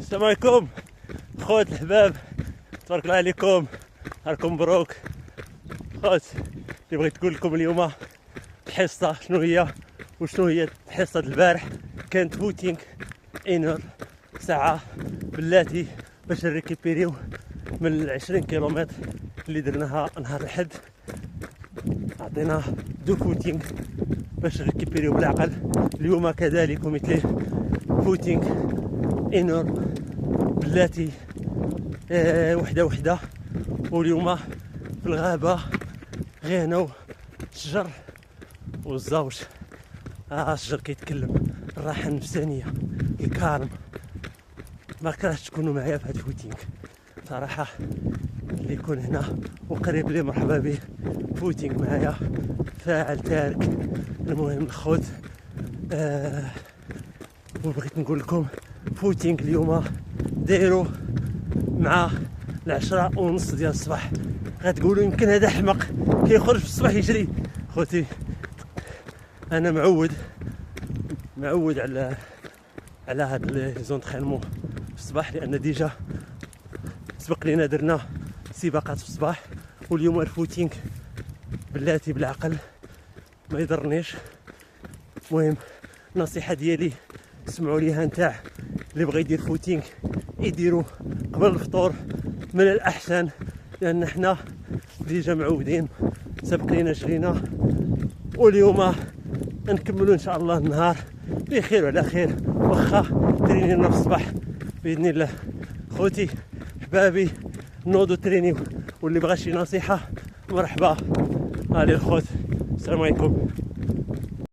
السلام عليكم خوت الحباب، تبارك الله عليكم، نهاركم مبروك. خوت اللي بغيت نقول لكم اليوم الحصه شنو هي وشنو هي الحصه البارح. كانت فوتينغ انور ساعه بلاتي باش نريكيبيريو من 20 كيلومتر اللي درناها نهار الحد. عطينا دو فوتينغ باش نريكيبيريو بالعقل. اليوم كذلك مثل فوتينغ انور بلاتي وحده. واليوم في الغابه غيناو الشجر والزوج. الشجر كيتكلم، الراحه النفسانيه، الكارم. ما كرهتش تكونوا معايا في هاد الفوتينغ صراحه. اللي يكون هنا وقريب لي مرحبا به. فوتينغ معايا فاعل تارك. المهم الخوت وبغيت نقول لكم فوتينغ اليوم دايرو مع 10:30 ديال الصباح. غتقولوا يمكن هذا حمق كيخرج في الصباح يجري. خوتي انا معود على هاد لي زونطرينمون في الصباح، لان ديجا سبق لينا درنا سباقات في الصباح. واليوم الفوتينغ بلاتي بالعقل ما يضرنيش. المهم النصيحه ديالي سمعوا ليها نتاع اللي بغى يدير فوتينغ يديروا قبل الفطور من الاحسن، لان حنا ديجا معودين سبق لينا جرينا. واليوم نكملوا ان شاء الله النهار بخير وعلى خير، واخا ترينينا في الصباح باذن الله. خوتي حبابي نوضوا ترينيو، واللي بغى شي نصيحه مرحبا. هالي الخوت، السلام عليكم.